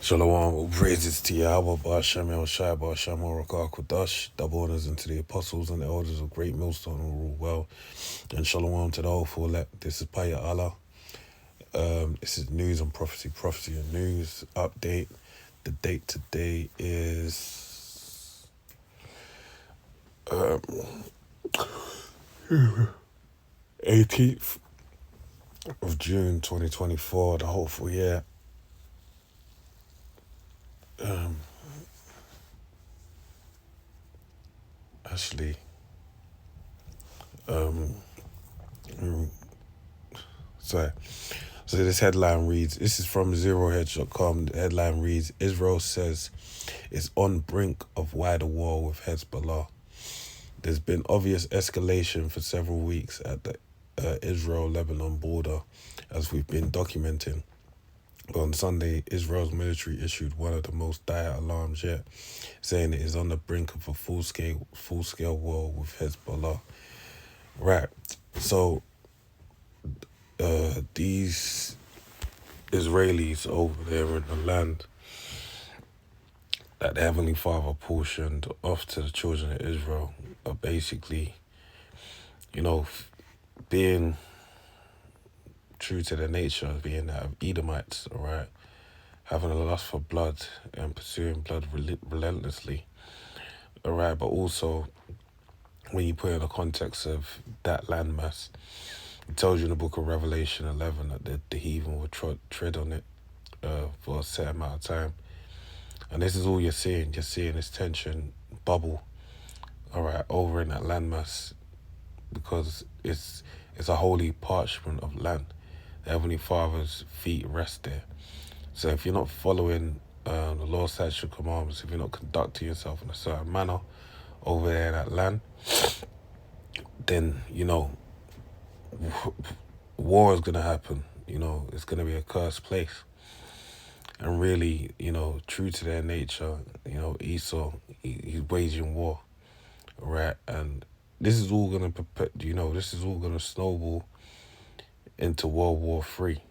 Shalom, all praises to Yahweh, Ba'ashem El Shai, Ba'ashem El Rakah Kodash, double honors unto the apostles and the elders of Great Millstone who rule well, and shalom to the whole full elect. This is Paya Allah. This is news and prophecy and news update. The date today is 18th of June 2024, the hopeful year. Actually, sorry. So this headline reads, this is from ZeroHedge.com. The headline reads, Israel says it's on brink of wider war with Hezbollah. There's been obvious escalation for several weeks at the Israel-Lebanon border, as we've been documenting. But on Sunday, Israel's military issued one of the most dire alarms yet, saying it is on the brink of a full-scale war with Hezbollah. Right. So these Israelis over there in the land that the Heavenly Father portioned off to the children of Israel are basically, being true to their nature, being that of Edomites, all right, having a lust for blood and pursuing blood relentlessly, all right, but also when you put in the context of that landmass, it tells you in the book of Revelation 11 that the heathen will tread on it for a set amount of time. And this is all you're seeing. You're seeing this tension bubble, all right, over in that landmass, because it's a holy parchment of land. The Heavenly Father's feet rest there. So if you're not following the Lord's statute commandments, if you're not conducting yourself in a certain manner over there in that land, then, war is going to happen. It's going to be a cursed place. And really, true to their nature, Esau, he's waging war, right? And this is all going to, this is all going to snowball into World War III,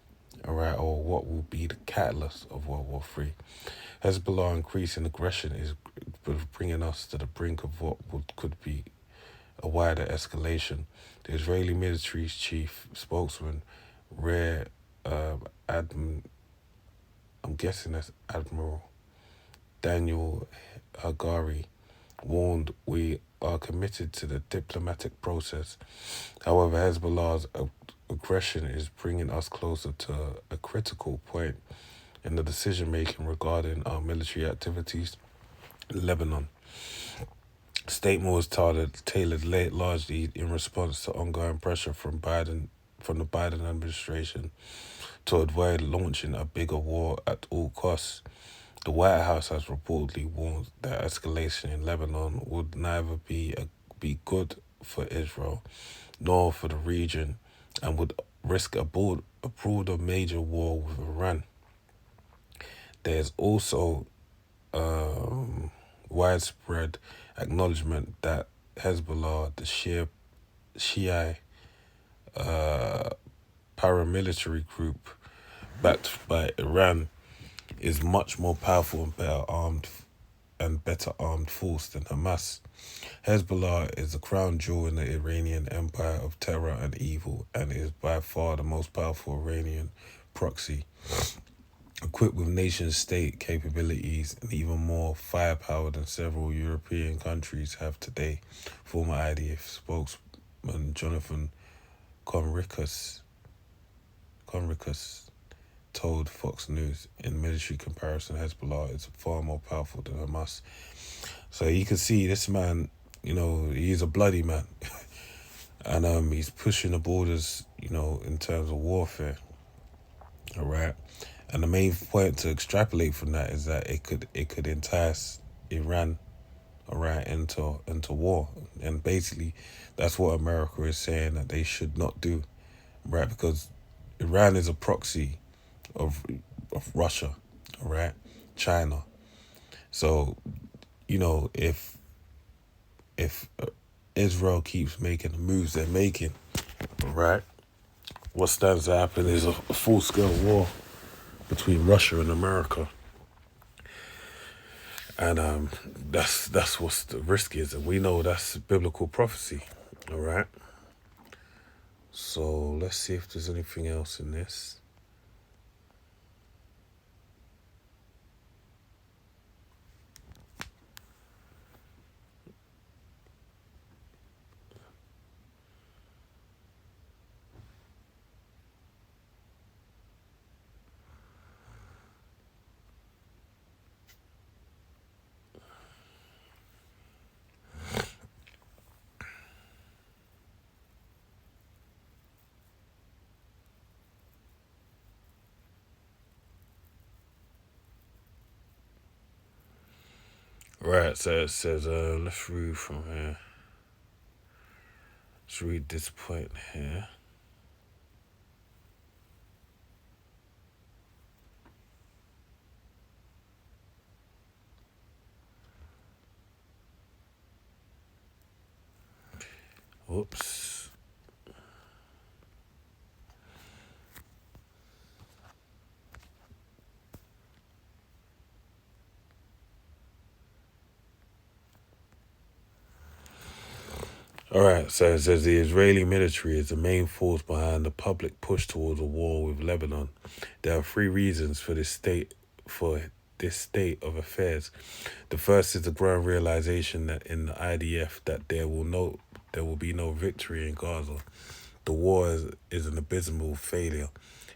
all right? Or what will be the catalyst of World War III. Hezbollah increasing aggression is bringing us to the brink of what could be a wider escalation. The Israeli military's chief spokesman, Rear I'm guessing that's Admiral Daniel Hagari, warned, "We are committed to the diplomatic process. However, Hezbollah's aggression is bringing us closer to a critical point in the decision-making regarding our military activities in Lebanon." Statement was tailored largely in response to ongoing pressure from the Biden administration to avoid launching a bigger war at all costs. The White House has reportedly warned that escalation in Lebanon would neither be good for Israel nor for the region, and would risk a broader major war with Iran. There's also widespread acknowledgement that Hezbollah, the Shiite paramilitary group backed by Iran, is much more powerful and better armed force than Hamas. Hezbollah is the crown jewel in the Iranian empire of terror and evil, and is by far the most powerful Iranian proxy, equipped with nation-state capabilities and even more firepower than several European countries have today. Former IDF spokesman Jonathan Conricus told Fox News, in military comparison, Hezbollah is far more powerful than Hamas. So you can see this man, he's a bloody man. And he's pushing the borders, in terms of warfare. All right. And the main point to extrapolate from that is that it could entice Iran, all right, into war. And basically that's what America is saying that they should not do, right? Because Iran is a proxy of Russia, all right, China. So, if Israel keeps making the moves they're making, all right, what stands to happen is a full-scale war between Russia and America. And that's what the risk is, and we know that's biblical prophecy. All right. So let's see if there's anything else in this. Right. So it says, let's read from here. Let's read this point here. Whoops. All right, so it says the Israeli military is the main force behind the public push towards a war with Lebanon. There are three reasons for this state of affairs. The first is the growing realization that in the IDF that there will be no victory in Gaza. The war is an abysmal failure.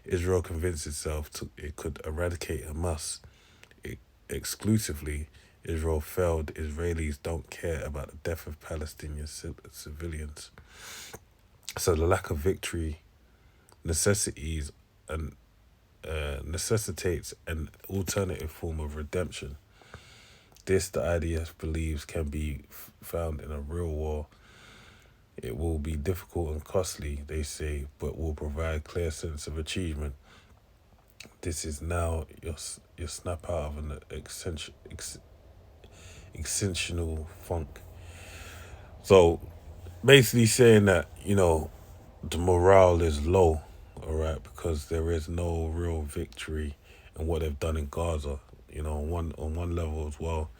Israel convinced itself it could eradicate Hamas exclusively. Israel failed. Israelis don't care about the death of Palestinian civilians. So the lack of victory necessitates an necessitates an alternative form of redemption. This, the IDF believes, can be found in a real war. It will be difficult and costly, they say, but will provide clear sense of achievement. This is now your snap out of an exceptional funk. So basically saying that, the morale is low, all right, because there is no real victory in what they've done in Gaza. On one level as well,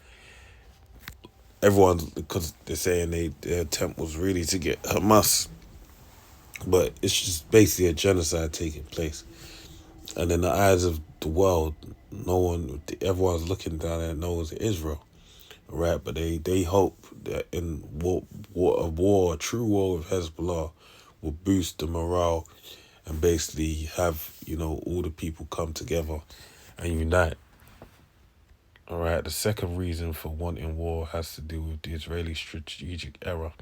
everyone, because they're saying their attempt was really to get Hamas, but it's just basically a genocide taking place. And in the eyes of the world, everyone's looking down at nose at Israel, right? But they hope that in a true war with Hezbollah will boost the morale and basically have, all the people come together and unite. All right. The second reason for wanting war has to do with the Israeli strategic error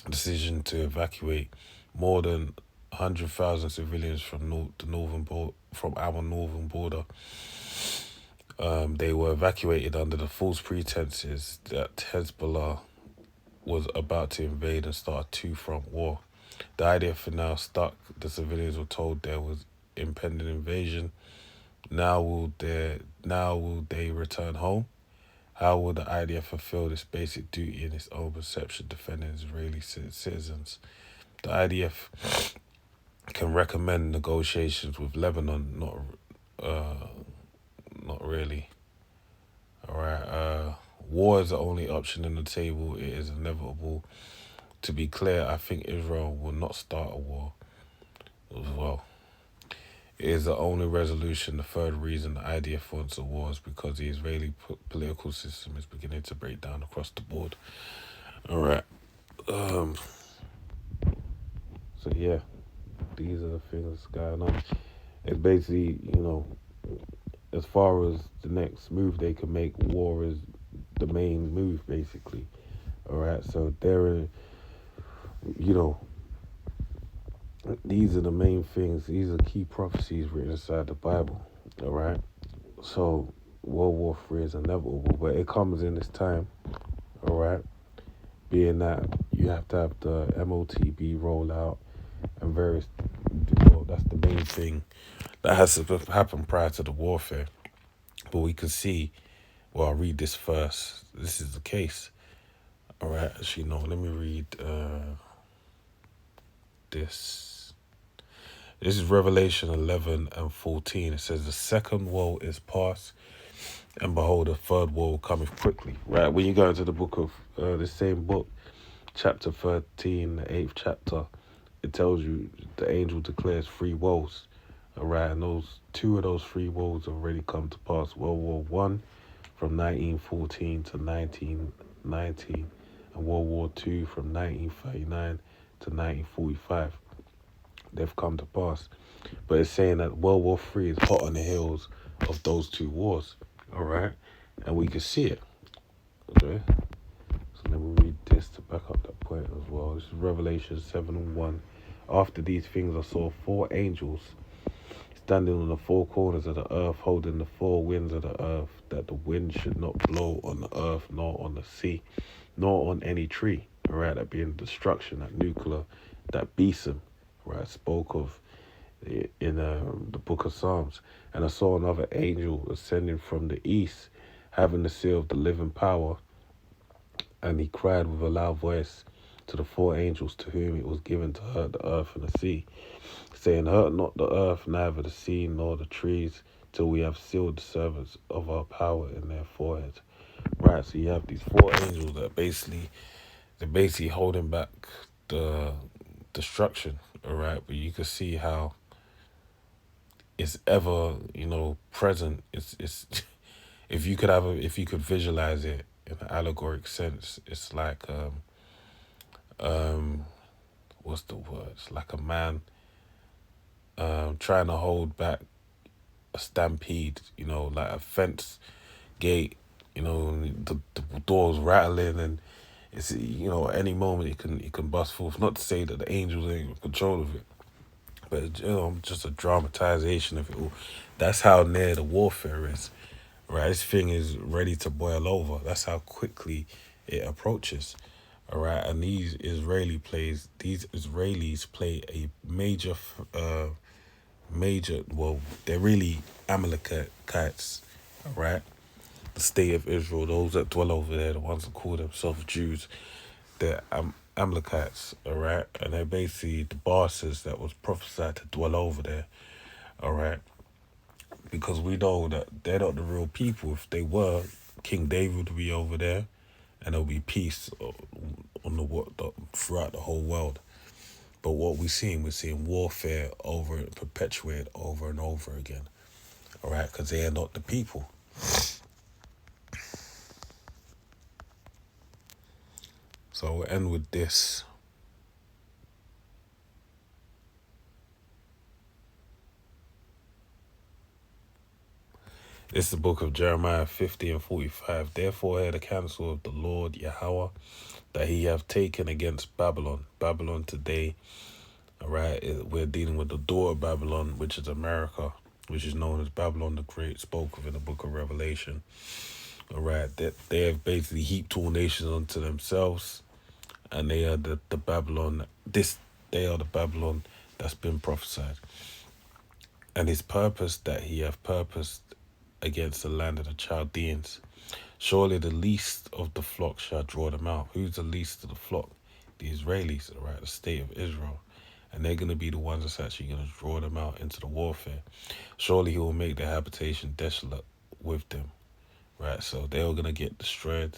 decision to evacuate more than 100,000 civilians from from our northern border. They were evacuated under the false pretenses that Hezbollah was about to invade and start a two-front war. The idea for now stuck. The civilians were told there was impending invasion. Now will they return home? How will the IDF fulfill this basic duty in its own perception, defending Israeli citizens? The IDF can recommend negotiations with Lebanon, not really. All right. War is the only option on the table. It is inevitable. To be clear, I think Israel will not start a war as well. It is the only resolution. The third reason the IDF wants a war is because the Israeli political system is beginning to break down across the board. All right. Um. So yeah, these are the things going on. It's basically, as far as the next move they can make, war is the main move, basically. All right. So you know, these are the main things. These are key prophecies written inside the Bible. All right. So World War III is inevitable, but it comes in this time. All right. Being that you have to have the MOTB rollout and various. Well, that's the main thing that has to happen prior to the warfare. But we can see. Well, I'll read this first. This is the case. All right. Actually, no. Let me read this. This is Revelation 11 and 14. It says, the second woe is past. And behold, the third woe cometh quickly. Right, when you go into the book of the same book, chapter 13, the 8th chapter, it tells you the angel declares 3 woes. All right, and those 2 of those 3 woes have already come to pass. World War One from 1914 to 1919, and World War Two from 1939 to 1945. They've come to pass. But it's saying that World War Three is hot on the heels of those 2 wars. All right, and we can see it. Okay, so let me read this to back up that point as well. This is Revelation 7:1. After these things I saw 4 angels standing on the 4 corners of the earth, holding the 4 winds of the earth, that the wind should not blow on the earth, nor on the sea, nor on any tree. All right, that being destruction, that nuclear, that besom, right, spoke of in the book of Psalms. And I saw another angel ascending from the east, having the seal of the living power, and he cried with a loud voice to the 4 angels to whom it was given to hurt the earth and the sea, saying, hurt not the earth, neither the sea, nor the trees, till we have sealed the servants of our power in their foreheads. Right, so you have these 4 angels that they're basically holding back the destruction, all right? But you can see how it's ever, present. It's if you could visualize it in an allegoric sense, it's like what's the word? It's like a man trying to hold back a stampede, like a fence gate, the doors rattling, and it's at any moment it can bust forth. Not to say that the angels ain't in control of it, but just a dramatization of it all. That's how near the warfare is. Right, this thing is ready to boil over. That's how quickly it approaches. All right, and these Israelis play a major. Well, they're really Amalekites. All right, the state of Israel, those that dwell over there, the ones that call themselves Jews, they're Amalekites. All right, and they're basically the bosses that was prophesied to dwell over there. All right, because we know that they're not the real people. If they were, King David would be over there, and there'll be peace on throughout the whole world. But what we're seeing warfare perpetuated over and over again. All right, because they are not the people. So we'll end with this. This is the book of Jeremiah 50 and 45. Therefore hear the counsel of the Lord Yahweh, that he have taken against Babylon. Babylon today, all right, we're dealing with the daughter of Babylon, which is America, which is known as Babylon the Great, spoke of in the book of Revelation. All right, that they have basically heaped all nations unto themselves, and they are the Babylon. They are the Babylon that's been prophesied, and his purpose that he have purposed against the land of the Chaldeans. Surely the least of the flock shall draw them out. Who's the least of the flock? The Israelis, right? The state of Israel. And they're going to be the ones that's actually going to draw them out into the warfare. Surely he will make their habitation desolate with them, right? So they're all going to get destroyed,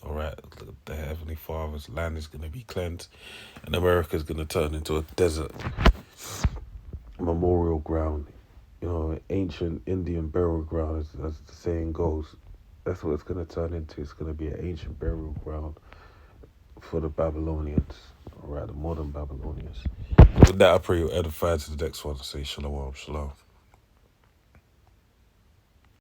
all right? The Heavenly Father's land is going to be cleansed, and America's going to turn into a desert memorial ground, ancient Indian burial ground, as the saying goes. That's what it's going to turn into. It's going to be an ancient burial ground for the Babylonians, all right, the modern Babylonians. With that, I pray you're edified to the next one. I say shalom, shalom.